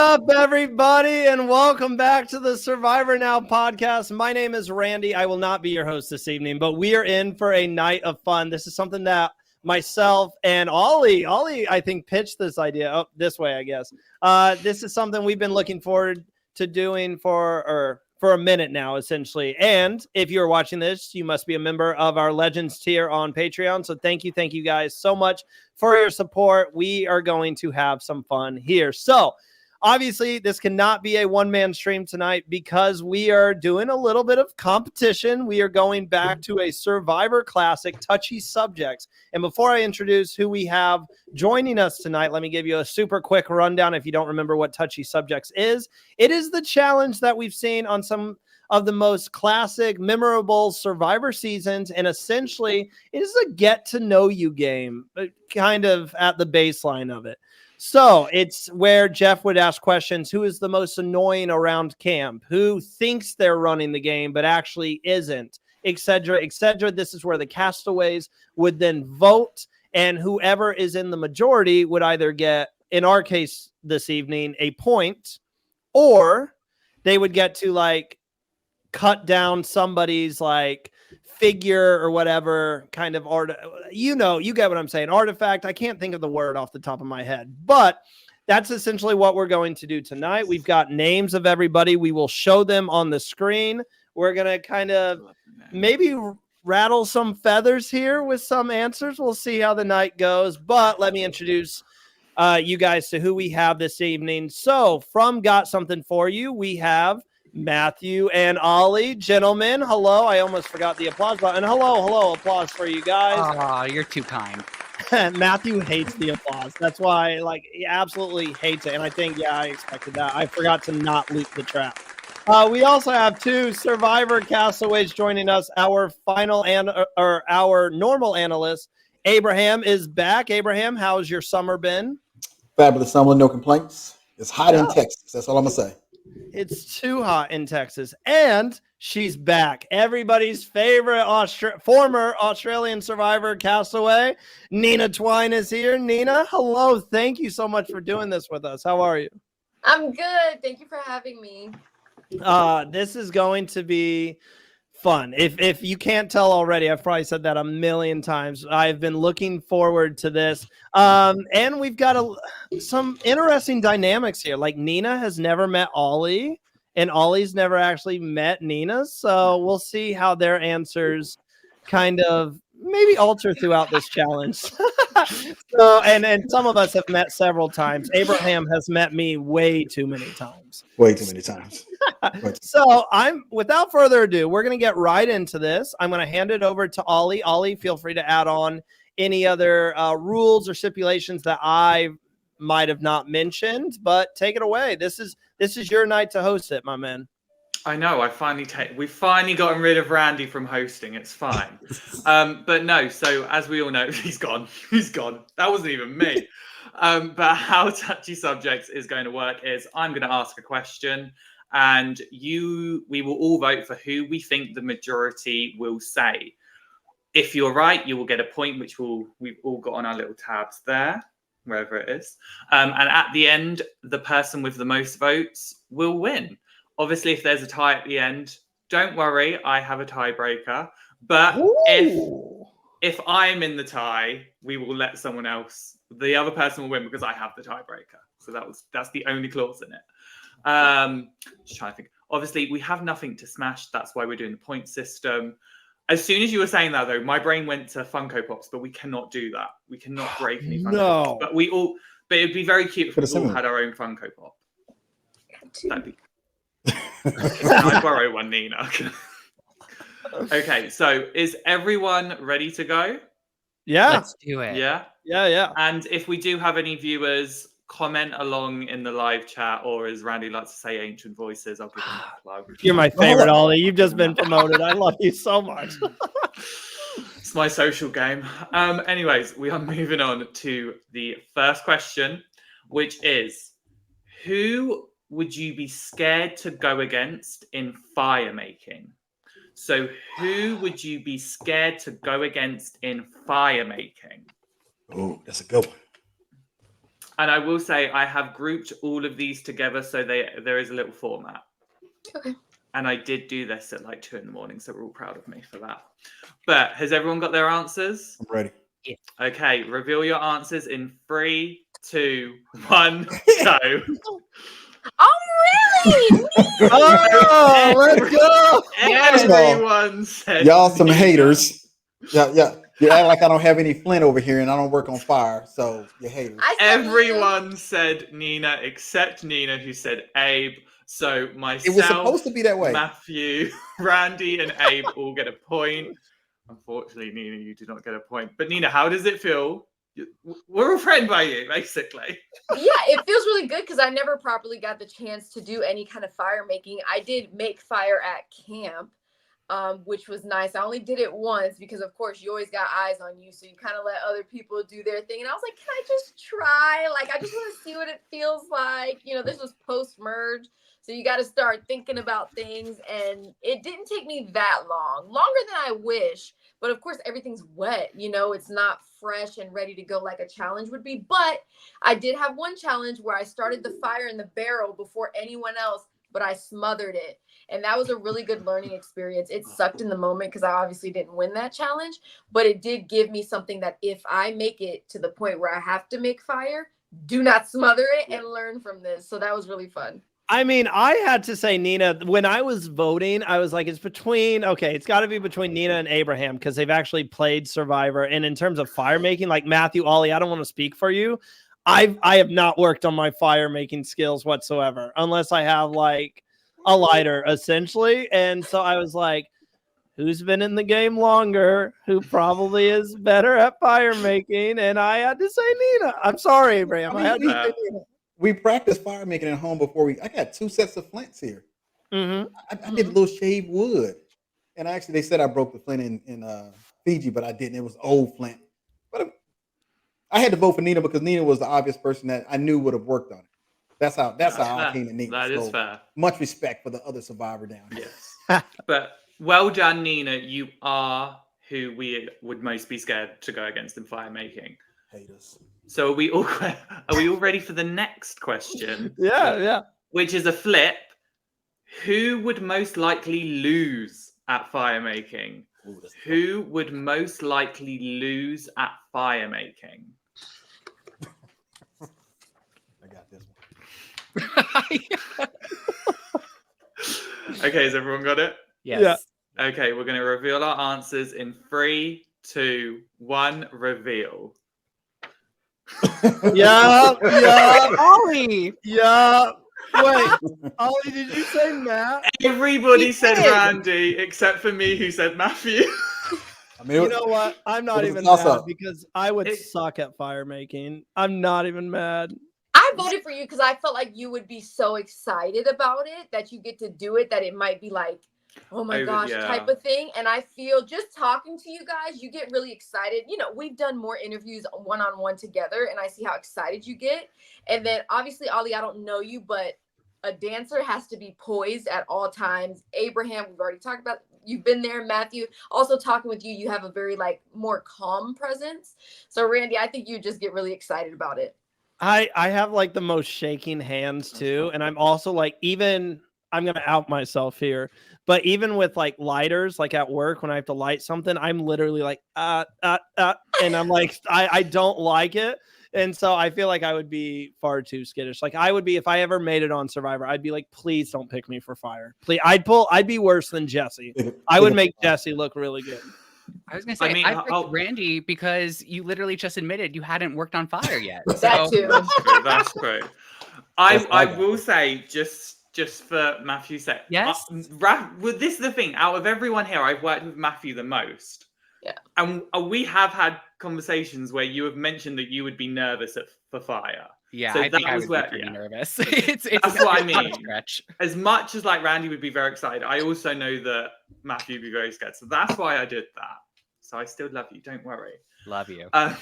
up, everybody, and welcome back to the Survivor Now podcast. My name is Randy. I will not be your host this evening, but we are in for a night of fun. This is something that myself and Ollie, I think, pitched this idea this way, I guess. This is something we've been looking forward to doing for a minute now, essentially. And if you're watching this, you must be a member of our Legends tier on Patreon. So thank you guys so much for your support. We are going to have some fun here. So obviously, this cannot be a one-man stream tonight because we are doing a little bit of competition. We are going back to a Survivor Classic, Touchy Subjects. And before I introduce who we have joining us tonight, let me give you a super quick rundown if you don't remember what Touchy Subjects is. It is the challenge that we've seen on some of the most classic, memorable Survivor seasons, and essentially it is a get-to-know-you game, kind of at the baseline of it. So it's where Jeff would ask questions. Who is the most annoying around camp? Who thinks they're running the game but actually isn't, etc., etc. This is where the castaways would then vote, and whoever is in the majority would either get, in our case this evening, a point, or they would get to like cut down somebody's like figure or whatever kind of art. You get what I'm saying. Artifact. I can't think of the word off the top of my head, but that's essentially what we're going to do tonight. We've got names of everybody. We will show them on the screen. We're going to kind of maybe rattle some feathers here with some answers. We'll see how the night goes, but let me introduce you guys to who we have this evening. So from Got Something For You, we have Matthew and Ollie. Gentlemen, hello. I almost forgot the applause button. Hello. Applause for you guys. Oh, you're too kind. Matthew hates the applause. That's why, he absolutely hates it. And I think, I expected that. I forgot to not loop the trap. We also have two Survivor castaways joining us. Our final our normal analyst, Abraham, is back. Abraham, how's your summer been? Fabulous summer, no complaints. It's hot in Texas. That's all I'm gonna say. It's too hot in Texas. And she's back. Everybody's favorite former Australian Survivor castaway, Nina Twine, is here. Nina, hello. Thank you so much for doing this with us. How are you? I'm good. Thank you for having me. This is going to be fun. If you can't tell already, I've probably said that a million times. I've been looking forward to this. And we've got some interesting dynamics here. Like, Nina has never met Ollie, and Ollie's never actually met Nina. So we'll see how their answers kind of maybe alter throughout this challenge. So, and some of us have met several times. Abraham has met me way too many times. Way too many times. So without further ado, we're going to get right into this. I'm going to hand it over to Ollie. Ollie, feel free to add on any other rules or stipulations that I might have not mentioned, but take it away. This is your night to host it, my man. I know. We've finally gotten rid of Randy from hosting. It's fine. But no. So as we all know, he's gone. That wasn't even me. But how Touchy Subjects is going to work is I'm going to ask a question, and we will all vote for who we think the majority will say. If you're right, you will get a point, which we've all got on our little tabs there, wherever it is. And at the end, the person with the most votes will win. Obviously, if there's a tie at the end, don't worry, I have a tiebreaker. But if I'm in the tie, we will let someone else. The other person will win because I have the tiebreaker. So that's the only clause in it. Just trying to think. Obviously, we have nothing to smash. That's why we're doing the point system. As soon as you were saying that, though, my brain went to Funko Pops, but we cannot do that. We cannot break any Funko Pops. But it'd be very cute if we all had our own Funko Pop. That'd be. Can I borrow one, Nina? Okay, so is everyone ready to go? Yeah. Let's do it. Yeah? Yeah. And if we do have any viewers, comment along in the live chat, or as Randy likes to say, ancient voices. I'll give them a plug. You're my favorite, Ollie. You've just been promoted. I love you so much. It's my social game. Anyways, we are moving on to the first question, which is, who would you be scared to go against in fire making? So who would you be scared to go against in fire making? Oh, that's a good one. And I will say I have grouped all of these together so there is a little format. Okay. And I did do this at like 2 a.m, so we're all proud of me for that. But has everyone got their answers? I'm ready. Yeah. Okay, reveal your answers in 3, 2, 1, go. Oh, really? Oh, let's go. Everyone said Y'all some Nina. haters. Yeah. You act like I don't have any flint over here and I don't work on fire. So you're haters. I said Everyone said Nina except Nina, who said Abe. So myself, It was supposed to be that way. Matthew, Randy, and Abe all get a point. Unfortunately, Nina, you do not get a point. But Nina, how does it feel? We're all friend by you, basically. Yeah, it feels really good because I never properly got the chance to do any kind of fire making. I did make fire at camp, which was nice. I only did it once because, of course, you always got eyes on you. So you kind of let other people do their thing. And I was like, can I just try? Like, I just want to see what it feels like. You know, this was post-merge. So you got to start thinking about things. And it didn't take me that long, longer than I wish. But of course, everything's wet. You know, it's not fresh and ready to go like a challenge would be. But I did have one challenge where I started the fire in the barrel before anyone else, but I smothered it. And that was a really good learning experience. It sucked in the moment because I obviously didn't win that challenge, but it did give me something that if I make it to the point where I have to make fire, do not smother it and learn from this. So that was really fun. I mean, I had to say Nina, when I was voting, I was like, it's got to be between Nina and Abraham because they've actually played Survivor. And in terms of fire making, like Matthew, Ollie, I don't want to speak for you. I have not worked on my fire making skills whatsoever, unless I have like a lighter, essentially. And so I was like, who's been in the game longer? Who probably is better at fire making? And I had to say Nina. I'm sorry, Abraham. I had to say Nina. We practiced fire making at home before I got 2 sets of flints here. Mm-hmm. I did a little shaved wood. And actually, they said I broke the flint in Fiji, but I didn't. It was old flint. But I had to vote for Nina because Nina was the obvious person that I knew would have worked on it. That's how I came to Nina. That is fair. Much respect for the other survivor down here. Yes. But well done, Nina. You are who we would most be scared to go against in fire making. Haters. So are we all ready for the next question? Yeah. Which is a flip. Who would most likely lose at fire making? Who would most likely lose at fire making? I got this one. Okay, has everyone got it? Yes. Yeah. Okay, we're going to reveal our answers in 3, 2, 1, reveal. Yeah. Ollie. Yeah. Wait, Ollie, did you say Matt? Everybody said Randy except for me, who said Matthew. I mean, You know what? I'm not even mad because I would suck at fire making. I'm not even mad. I voted for you because I felt like you would be so excited about it that you get to do it, that it might be like, oh my gosh, type of thing. And I feel just talking to you guys, you get really excited. You know, we've done more interviews one-on-one together and I see how excited you get. And then obviously, Ollie, I don't know you, but a dancer has to be poised at all times. Abraham, we've already talked about, you've been there. Matthew, also talking with you, you have a very like more calm presence. So Randy, I think you just get really excited about it. I have like the most shaking hands too. And I'm also like, I'm going to out myself here, but even with like lighters, like at work, when I have to light something, I'm literally like, and I'm like, I don't like it. And so I feel like I would be far too skittish. Like I would be, if I ever made it on Survivor, I'd be like, please don't pick me for fire. Please. I'd be worse than Jesse. I would make Jesse look really good. I was going to say, I picked Randy because you literally just admitted you hadn't worked on fire yet. So. That too. That's true. I will say, just for Matthew's sake. Yes. This is the thing. Out of everyone here, I've worked with Matthew the most. Yeah. And we have had conversations where you have mentioned that you would be nervous for fire. Yeah, so I think I would be pretty nervous. It's That's what I mean. Stretch. As much as like Randy would be very excited, I also know that Matthew would be very scared. So that's why I did that. So I still love you. Don't worry. Love you. I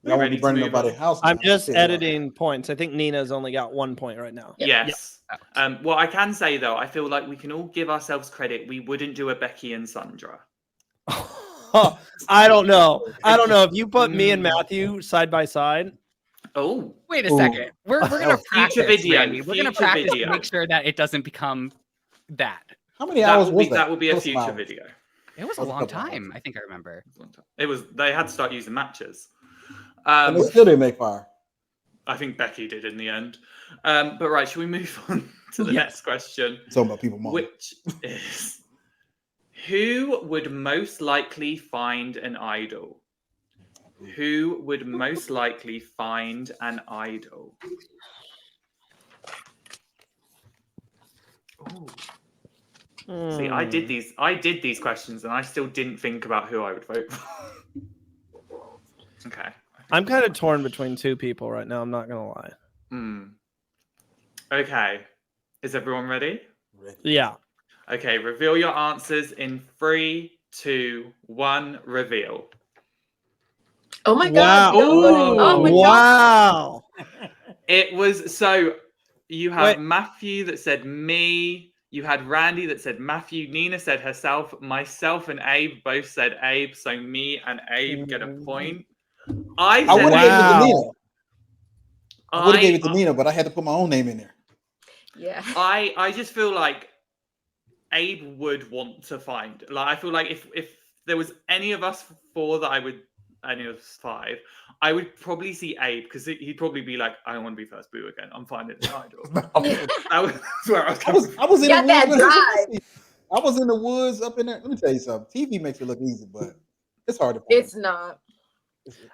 won't be burning nobody's house. I'm just editing points. I think Nina's only got 1 point right now. Yes. Yeah. What I can say though, I feel like we can all give ourselves credit. We wouldn't do a Becky and Sandra. I don't know. I don't know if you put me and Matthew side by side. Oh, Wait a second. We're gonna practice, video, Randy. We're gonna future practice video. to make sure that it doesn't become that. How many hours was that? That will be a That was some future hours. video. It was a was a long couple time. hours. I think I remember. It was. They had to start using matches. And they still didn't make fire. I think Becky did in the end. But right, should we move on to the next question? Talking about people, Which is, who would most likely find an idol? Who would most likely find an idol? Ooh. See, I did these questions, and I still didn't think about who I would vote for. Okay. I'm kind of torn between two people right now. I'm not gonna lie. Okay. Is everyone ready? Yeah. Okay. Reveal your answers in 3, 2, 1. Reveal. Oh my God. Wow. Wow. It was so. You have Matthew that said me. You had Randy that said Matthew. Nina said herself. Myself and Abe both said Abe. So me and Abe get a point. I would have gave it to Nina. I would have gave it to Nina, but I had to put my own name in there. Yeah. I just feel like Abe would want to find. Like, I feel like if there was any of us four that any of us five, I would probably see Abe because he'd probably be like, I don't want to be first boo again. I'm finding an idol. That's where I was coming from. I was in Got that the drive. woods. I was in the woods up in there. Let me tell you something. TV makes it look easy, but it's hard to find. It's not.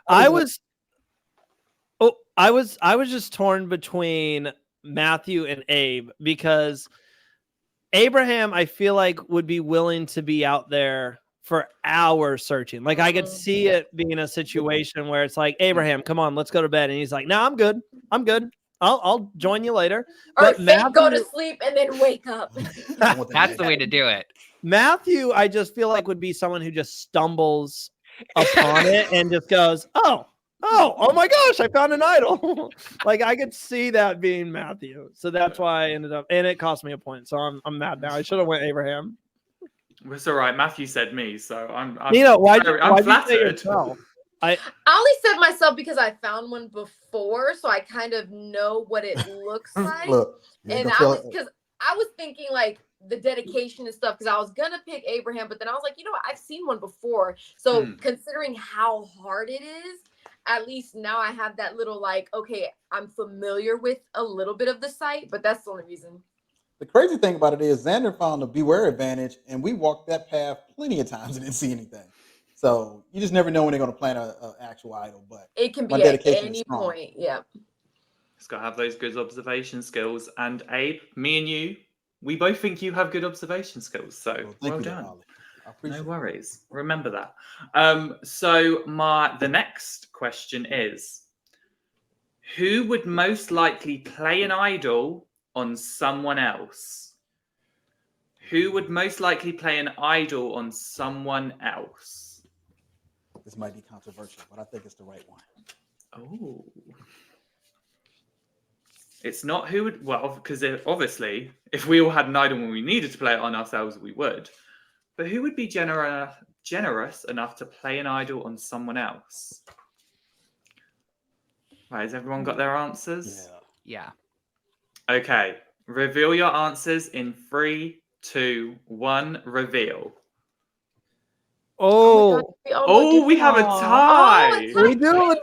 I was just torn between Matthew and Abe because Abraham, I feel like, would be willing to be out there for hours searching. Like, I could see it being a situation where it's like, Abraham, come on, let's go to bed. And he's like, no, I'm good. I'll join you later. Or go to sleep and then wake up. That's the way to do it. Matthew, I just feel like would be someone who just stumbles upon it and just goes, oh my gosh, I found an idol. Like, I could see that being Matthew. So that's why I ended up, and it cost me a point. So I'm mad now. I should have went Abraham. It's all right. Matthew said me, so I'm why'd you say yourself? I only said myself because I found one before, so I kind of know what it looks like. And I was thinking like the dedication and stuff, because I was gonna pick Abraham, but then I was like, you know what, I've seen one before. So considering how hard it is, at least now I have that little like, okay, I'm familiar with a little bit of the site, but that's the only reason. The crazy thing about it is Xander found a beware advantage, and we walked that path plenty of times and didn't see anything. So you just never know when they're going to plant an actual idol. But it can be at any point. Yeah. It's got to have those good observation skills. And Abe, me and you, we both think you have good observation skills. So well done. No worries. Remember that. So the next question is, who would most likely play an idol on someone else? Who would most likely play an idol on someone else? This might be controversial, but I think it's the right one. Oh. It's not who would, well, because obviously, if we all had an idol when we needed to play it on ourselves, we would. But who would be generous enough to play an idol on someone else? Right, has everyone got their answers? Yeah. Okay, reveal your answers in 3, 2, 1. Reveal. We have a tie. We do.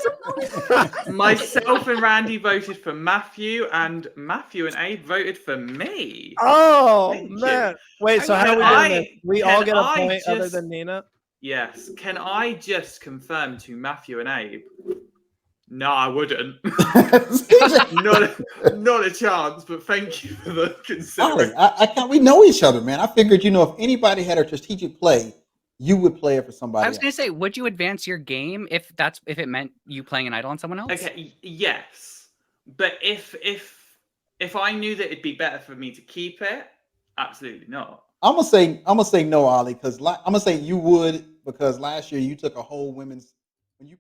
Myself and Randy voted for Matthew, and Matthew and Abe voted for me. Oh, man. Wait, so how do we do this? We all get a point other than Nina? Yes. Can I just confirm to Matthew and Abe? No, I wouldn't. not a chance, but thank you for the consideration. I can't. We know each other, man. I figured, if anybody had a strategic play, you would play it for somebody. I was going to say, would you advance your game if it meant you playing an idol on someone else? Okay, yes. But if I knew that it'd be better for me to keep it, absolutely not. I'm gonna say no, Ollie, because I'm gonna say you would, because last year you took a whole women's when you